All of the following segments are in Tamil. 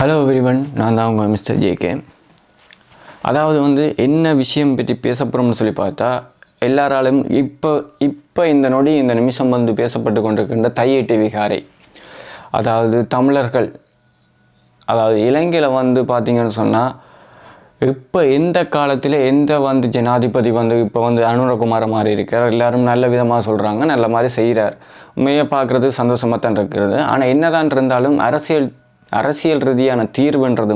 ஹலோ எவ்ரிவன், நான் தான் உங்கள் மிஸ்டர் ஜேகே. அதாவது என்ன விஷயம் பற்றி பேச போகிறோம்னு சொல்லி பார்த்தா, எல்லாராலும் இப்போ இந்த நொடி இந்த நிமிஷம் பேசப்பட்டு கொண்டிருக்கின்ற தையிட்டி விகாரை. அதாவது தமிழர்கள், அதாவது இலங்கையில் பார்த்தீங்கன்னு சொன்னால், இப்போ எந்த காலத்தில் எந்த ஜனாதிபதி இப்போ அனுரகுமார மாதிரி இருக்கிறார். எல்லோரும் நல்ல விதமாக சொல்கிறாங்க, நல்ல மாதிரி செய்கிறார். உண்மையை பார்க்குறது சந்தோஷமாக தான் இருக்கிறது. ஆனால் என்னதான் இருந்தாலும் அரசியல் ரீதியான தீர்வுன்றது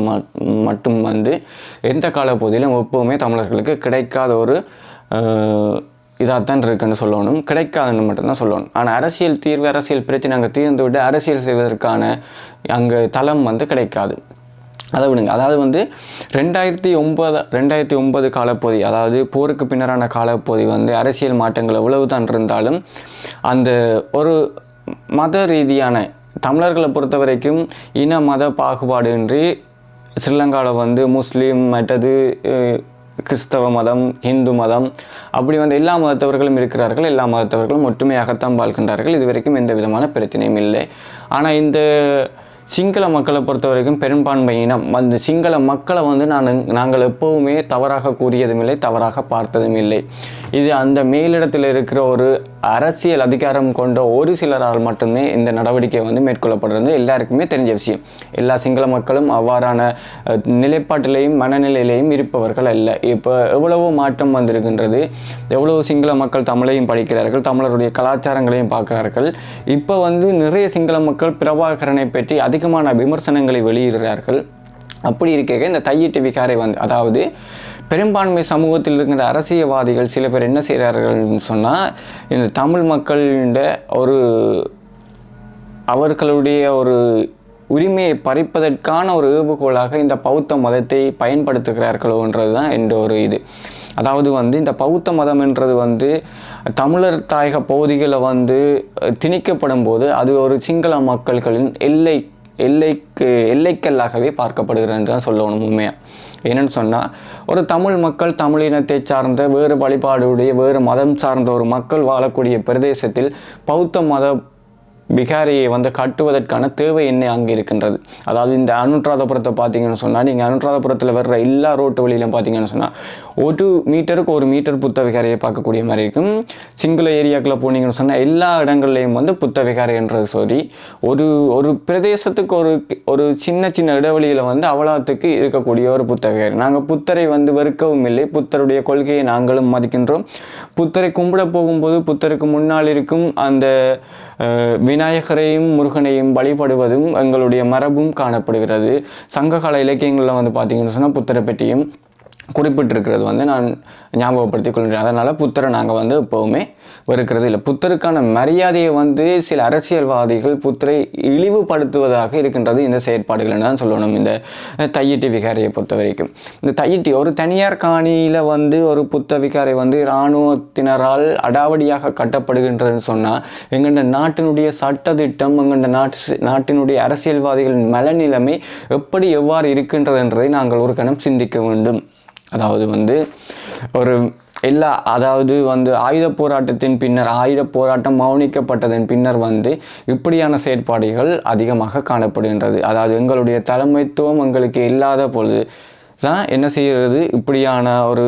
மட்டும் எந்த காலப்பகுதியிலும் எப்போவுமே தமிழர்களுக்கு கிடைக்காத ஒரு இதாகத்தான் இருக்குன்னு சொல்லணும். கிடைக்காதுன்னு மட்டும்தான் சொல்லணும். ஆனால் அரசியல் தீர்வு, அரசியல் பிரச்சனை அங்கே தீர்ந்து விட்டு அரசியல் செய்வதற்கான அங்கே தளம் கிடைக்காது. அதை விடுங்க. அதாவது 2009 காலப்பகுதி, அதாவது போருக்கு பின்னரான காலப்பகுதி அரசியல் மாற்றங்கள் எவ்வளவு தான் இருந்தாலும் அந்த ஒரு மத ரீதியான தமிழர்களை பொறுத்த வரைக்கும் இன மத பாகுபாடு இன்றி ஸ்ரீலங்காவில் முஸ்லீம், மற்றது கிறிஸ்தவ மதம், இந்து மதம், அப்படி எல்லா மதத்தவர்களும் இருக்கிறார்கள். எல்லா மதத்தவர்களும் ஒற்றுமையாகத்தான் வாழ்கின்றார்கள். இது வரைக்கும் எந்த விதமான பிரச்சனையும் இல்லை. ஆனால் இந்த சிங்கள மக்களை பொறுத்த வரைக்கும் பெரும்பான்மை இனம் சிங்கள மக்களை நாங்கள் எப்போவுமே தவறாக கூறியதும் இல்லை, தவறாக பார்த்ததும் இல்லை. இது அந்த மேலிடத்தில் இருக்கிற ஒரு அரசியல் அதிகாரம் கொண்ட ஒரு சிலரால் மட்டுமே இந்த நடவடிக்கை மேற்கொள்ளப்படுறது எல்லாருக்குமே தெரிஞ்ச விஷயம். எல்லா சிங்கள மக்களும் அவ்வாறான நிலைப்பாட்டிலையும் மனநிலையிலையும் இருப்பவர்கள் அல்ல. இப்போ எவ்வளவோ மாற்றம் வந்திருக்கின்றது. எவ்வளவோ சிங்கள மக்கள் தமிழையும் படிக்கிறார்கள், தமிழருடைய கலாச்சாரங்களையும் பார்க்கிறார்கள். இப்போ நிறைய சிங்கள மக்கள் பிரபாகரனை பற்றி அதிகமான விமர்சனங்களை வெளியிடுகிறார்கள். அப்படி இருக்க இந்த தையிட்டி விகாரை அதாவது பெரும்பான்மை சமூகத்தில் இருக்கின்ற அரசியல்வாதிகள் சில பேர் என்ன செய்கிறார்கள்னு சொன்னால், இந்த தமிழ் மக்களுடைய அவர்களுடைய ஒரு உரிமையை பறிப்பதற்கான ஒரு ஏவுகோலாக இந்த பௌத்த மதத்தை பயன்படுத்துகிறார்களோன்றது தான் என்ற ஒரு இது. அதாவது இந்த பௌத்த மதம் என்றது தமிழர் தாயக பகுதிகளில் திணிக்கப்படும் போது அது ஒரு சிங்கள மக்கள்களின் எல்லைக்கல்லாகவே பார்க்கப்படுகிறது தான் சொல்லணும் உண்மையாக. என்னென்னு சொன்னால், ஒரு தமிழ் மக்கள் தமிழ் இனத்தை சார்ந்த வேறு வழிபாடுடைய வேறு மதம் சார்ந்த ஒரு மக்கள் வாழக்கூடிய பிரதேசத்தில் பௌத்த மத விகாரியை கட்டுவதற்கான தேவை என்ன அங்கே இருக்கின்றது. அதாவது இந்த அனுராதபுரத்தை பார்த்தீங்கன்னு சொன்னால், நீங்கள் அனுராதபுரத்தில் வர்ற எல்லா ரோட்டு வழியிலும் பார்த்தீங்கன்னு சொன்னால் 1 மீட்டருக்கு 1 மீட்டர் புத்த விகாரையை பார்க்கக்கூடிய மாதிரி இருக்கும். சிங்கள ஏரியாக்களில் போனீங்கன்னு சொன்னால் எல்லா இடங்கள்லையும் புத்த விகாரைன்றது சொல்லி ஒரு பிரதேசத்துக்கு ஒரு சின்ன சின்ன இடைவெளியில் அவ்வளோத்துக்கு இருக்கக்கூடிய ஒரு புத்த விகாரை. நாங்கள் புத்தரை வெறுக்கவும் இல்லை, புத்தருடைய கொள்கையை நாங்களும் மதிக்கின்றோம். புத்தரை கும்பிட போகும்போது புத்தருக்கு முன்னால் இருக்கும் அந்த விநாயகரையும் முருகனையும் வழிபடுவதும் எங்களுடைய மரபும் காணப்படுகிறது. சங்ககால இலக்கியங்களில் பார்த்தீங்கன்னு சொன்னால் புத்தரை பற்றியும் குறிப்பிட்டிருக்கிறது நான் ஞாபகப்படுத்திக் கொள்கிறேன். அதனால் புத்தரை நாங்கள் எப்போவுமே வெறுக்கிறது இல்லை. புத்தருக்கான மரியாதையை சில அரசியல்வாதிகள் புத்தரை இழிவுபடுத்துவதாக இருக்கின்றது இந்த செயற்பாடுகள் தான் சொல்லணும். இந்த தையிட்டி விகாரையை பொறுத்த வரைக்கும் இந்த தையிட்டி ஒரு தனியார் காணியில் ஒரு புத்த விகாரை இராணுவத்தினரால் அடாவடியாக கட்டப்படுகின்றதுன்னு சொன்னால், எங்கள்ட நாட்டினுடைய சட்டத்திட்டம், எங்கள்ட நாட்டினுடைய அரசியல்வாதிகளின் மனநிலைமை எவ்வாறு இருக்கின்றது என்பதை நாங்கள் ஒரு கணம் சிந்திக்க வேண்டும். அதாவது அதாவது ஆயுத போராட்டத்தின் பின்னர், ஆயுத போராட்டம் மௌனிக்கப்பட்டதன் பின்னர் இப்படியான செயற்பாடுகள் அதிகமாக காணப்படுகின்றது. அதாவது எங்களுடைய தலைமைத்துவம் எங்களுக்கு இல்லாத பொழுது தான் என்ன செய்கிறது, இப்படியான ஒரு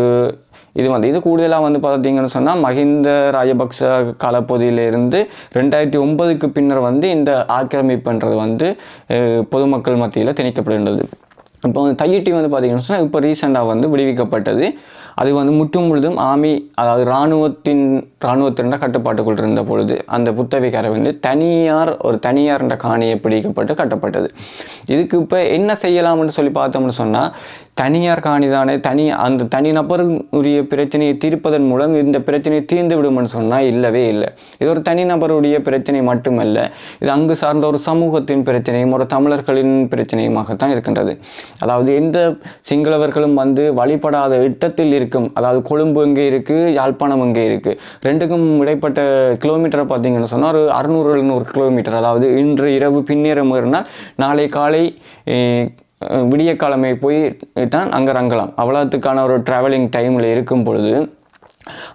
இது கூடுதலாக பார்த்தீங்கன்னு சொன்னால், மஹிந்த ராஜபக்ச காலப்பகுதியிலிருந்து 2009க்கு பின்னர் இந்த ஆக்கிரமிப்புன்றது பொதுமக்கள் மத்தியில் திணிக்கப்படுகின்றது. இப்போ தையிட்டி பார்த்தீங்கன்னு சொன்னால் இப்போ ரீசெண்டாக விடுவிக்கப்பட்டது. அது முற்றும் முழுதும் ஆர்மி, அதாவது இராணுவத்தின கட்டுப்பாட்டுக்குள் இருந்த பொழுது அந்த புத்த விகாரை தனியார் என்ற காணியை பிடிக்கப்பட்டு கட்டப்பட்டது. இதுக்கு இப்போ என்ன செய்யலாம்னு சொல்லி பார்த்தோம்னு சொன்னால், தனியார் காணி தானே, அந்த தனிநபருடைய பிரச்சனையை தீர்ப்பதன் மூலம் இந்த பிரச்சனையை தீர்ந்து விடும்னு சொன்னால் இல்லவே இல்லை. இது ஒரு தனிநபருடைய பிரச்சனை மட்டுமல்ல, இது அங்கு சார்ந்த ஒரு சமூகத்தின் பிரச்சனையும் ஒரு தமிழர்களின் பிரச்சனையுமாகத்தான் இருக்கின்றது. அதாவது எந்த சிங்களவர்களும் வழிபடாத இடத்தில் இருக்கும், அதாவது கொழும்பு எங்கே இருக்குது, யாழ்ப்பாணம் எங்கே இருக்குது, ரெண்டுக்கும் இடைப்பட்ட கிலோமீட்டரை பார்த்தீங்கன்னு சொன்னால் ஒரு 600-700 கிலோமீட்டர். அதாவது இன்று இரவு பின்னேறம் ஏறினால் நாளை காலை விடிய காலமே போய் தான் அங்கே இறங்கலாம். அவ்வளோத்துக்கான ஒரு ட்ராவலிங் டைமில் இருக்கும் பொழுது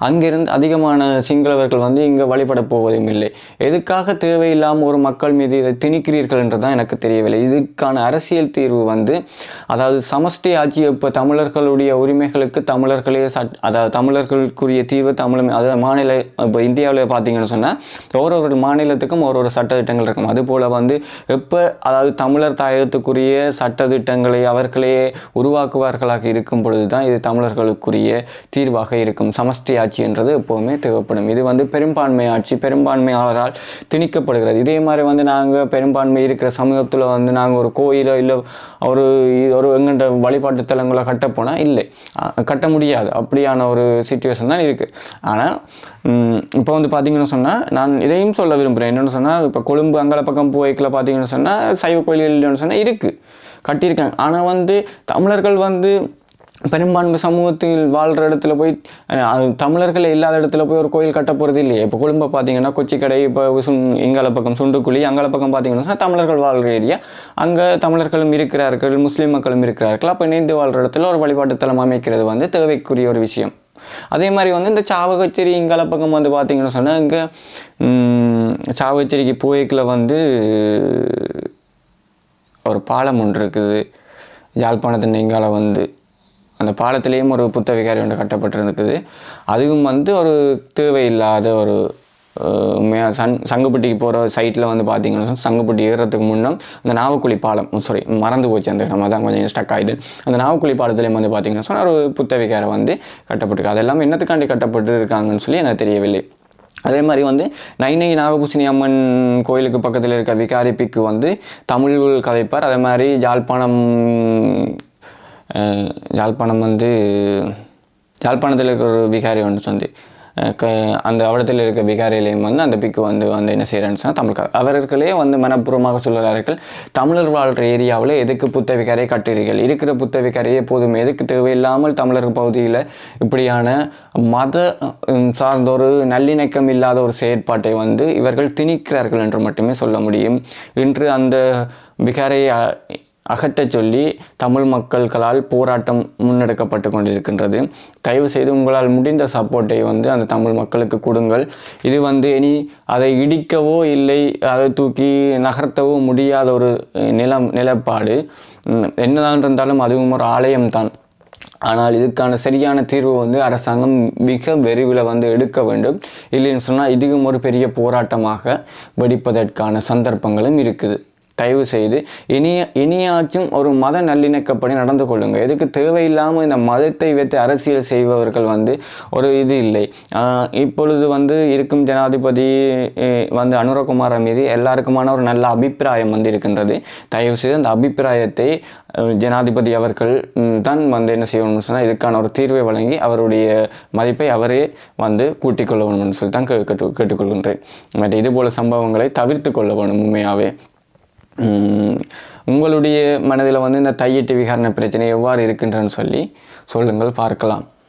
அங்கிருந்து அதிகமான சிங்களவர்கள் வந்து இங்கே வழிபட போவதும் இல்லை. எதுக்காக தேவையில்லாமல் ஒரு மக்கள் மீது இதை திணிக்கிறீர்கள் என்றுதான் எனக்கு தெரியவில்லை. இதுக்கான அரசியல் தீர்வு வந்து அதாவது சமஷ்டி ஆட்சி. இப்போ தமிழர்களுடைய உரிமைகளுக்கு தமிழர்களே அதாவது தமிழர்களுக்குரிய தீர்வு அதாவது மாநில இப்போ இந்தியாவில் பார்த்தீங்கன்னு சொன்னால் ஒரு மாநிலத்துக்கும் ஒரு சட்டத்திட்டங்கள் இருக்கும். அதுபோல் வந்து எப்போ அதாவது தமிழர் தாயகத்துக்குரிய சட்டத்திட்டங்களை அவர்களே உருவாக்குவார்களாக இருக்கும் பொழுது தான் இது தமிழர்களுக்குரிய தீர்வாக இருக்கும். சமஷ்டி ஆட்சி என்றது எப்போவுமே தேவைப்படும். இது வந்து பெரும்பான்மை ஆட்சி, பெரும்பான்மையாளரால் திணிக்கப்படுகிறது. இதே மாதிரி வந்து நாங்கள் பெரும்பான்மை இருக்கிற சமூகத்தில் வந்து நாங்கள் ஒரு கோயிலோ இல்லை ஒரு எங்கள்கிட்ட வழிபாட்டு தலங்களை கட்டப்போனால் இல்லை, கட்ட முடியாது. அப்படியான ஒரு சிச்சுவேஷன் தான் இருக்குது. ஆனால் இப்போ வந்து பார்த்தீங்கன்னு சொன்னால் நான் இதையும் சொல்ல விரும்புகிறேன். என்னென்னு சொன்னால் இப்போ கொழும்பு அங்கே பக்கம் போய்க்கில் பார்த்தீங்கன்னு சொன்னால் சைவ கோயில்கள் இல்லைன்னு சொன்னால் இருக்குது, கட்டியிருக்காங்க. ஆனால் வந்து தமிழர்கள் வந்து பெரும்பான்மை சமூகத்தில் வாழ்கிற இடத்துல போய் தமிழர்கள் இல்லாத இடத்துல போய் ஒரு கோயில் கட்ட போகிறது இல்லையே. இப்போ கொழும்பை பார்த்தீங்கன்னா கொச்சிக்கடை, இப்போ இங்கால பக்கம் சுண்டுக்குழி, அங்கால பக்கம் பார்த்தீங்கன்னா தமிழர்கள் வாழ்கிற ஏரியா, அங்கே தமிழர்களும் இருக்கிறார்கள், முஸ்லீம் மக்களும் இருக்கிறார்கள். அப்போ இணைந்து வாழ்கிற இடத்துல ஒரு வழிபாட்டு தலம் அமைக்கிறது வந்து தேவைக்குரிய ஒரு விஷயம். அதே மாதிரி வந்து இந்த சாவகச்சேரி இங்கால பக்கம் வந்து பார்த்தீங்கன்னு சொன்னால் இங்கே சாவகச்சேரிக்கு போய்க்கில் வந்து ஒரு பாலம் ஒன்று இருக்குது. யாழ்ப்பாணத்தின் இங்கால வந்து அந்த பாலத்திலேயும் ஒரு புத்த விகாரி ஒன்று கட்டப்பட்டிருக்குது. அதுவும் வந்து ஒரு தேவையில்லாத ஒரு உண்மையாக சங்குப்பட்டிக்கு போகிற சைட்டில் வந்து பார்த்தீங்கன்னா சங்குப்பட்டி ஏறுறதுக்கு முன்னே அந்த நாவக்குழி பாலம் மறந்து போச்சு அந்த இடம், தான் கொஞ்சம் ஸ்டக் ஆகிடு. அந்த நாவக்குழி பாலத்துலேயும் வந்து பார்த்தீங்கன்னா சொன்னால் ஒரு புத்த விகாரை வந்து கட்டப்பட்டிருக்கு. அதெல்லாம் என்னத்துக்காண்டி கட்டப்பட்டு இருக்காங்கன்னு சொல்லி எனக்கு தெரியவில்லை. அதே மாதிரி வந்து நைனை நாகபூசணி அம்மன் கோயிலுக்கு பக்கத்தில் இருக்க விகாரி பிக்கு வந்து தமிழ் கதைப்பார். அதே மாதிரி யாழ்ப்பாணம் வந்து யாழ்ப்பாணத்தில் இருக்கிற ஒரு விகாரி ஒன்று சொல்லி அந்த அவடத்தில் இருக்க விகாரியிலையும் வந்து அந்த பிக்கு வந்து என்ன செய்கிறேன்னு சொன்னால் தமிழ் அவர்களே வந்து மனப்பூர்வமாக சொல்கிறார்கள், தமிழர் வாழ்கிற ஏரியாவில் எதுக்கு புத்த விகாரியை கட்டுறீர்கள், இருக்கிற புத்த விகாரியை எப்போதுமே எதுக்கு தேவையில்லாமல் தமிழர் பகுதியில் இப்படியான மத சார்ந்த ஒரு நல்லிணக்கம் இல்லாத ஒரு செயற்பாட்டை வந்து இவர்கள் திணிக்கிறார்கள் என்று மட்டுமே சொல்ல முடியும். இன்று அந்த விகாரியை அகற்றச் சொல்லி தமிழ் மக்கள்களால் போராட்டம் முன்னெடுக்கப்பட்டு கொண்டிருக்கின்றது. தயவு செய்து உங்களால் முடிந்த சப்போர்ட்டை வந்து அந்த தமிழ் மக்களுக்கு கொடுங்கள். இது வந்து இனி அதை இடிக்கவோ இல்லை அதை தூக்கி நகர்த்தவோ முடியாத ஒரு நிலப்பாடு. என்னதான் இருந்தாலும் அதுவும் ஒரு ஆலயம்தான். ஆனால் இதுக்கான சரியான தீர்வு வந்து அரசாங்கம் மிக விரைவில் வந்து எடுக்க வேண்டும். இல்லைன்னு சொன்னால் இதுவும் ஒரு பெரிய போராட்டமாக வெடிப்பதற்கான சந்தர்ப்பங்களும் இருக்குது. தயவு செய்து இனியாச்சும் ஒரு மத நல்லிணக்கப்படி நடந்து கொள்ளுங்கள். எதுக்கு தேவையில்லாமல் இந்த மதத்தை வைத்து அரசியல் செய்பவர்கள் வந்து ஒரு இது இல்லை. இப்பொழுது வந்து இருக்கும் ஜனாதிபதி வந்து அனுரகுமார் மீது எல்லாருக்குமான ஒரு நல்ல அபிப்பிராயம் வந்து இருக்கின்றது. தயவு செய்து அந்த அபிப்பிராயத்தை ஜனாதிபதி அவர்கள் தான் வந்து என்ன செய்யணும்னு சொன்னால் இதுக்கான ஒரு தீர்வை வழங்கி அவருடைய மதிப்பை அவரே வந்து கூட்டிக் கொள்ள வேணும்னு சொல்லி தான் கேட்டுக்கொள்கின்றேன். மற்ற இதுபோல சம்பவங்களை தவிர்த்து கொள்ள வேணும். உண்மையாகவே உங்களுடைய மனதில் வந்து இந்த தையிட்டு விகாரண பிரச்சனை எவ்வாறு இருக்கின்றன்னு சொல்லுங்கள், பார்க்கலாம்.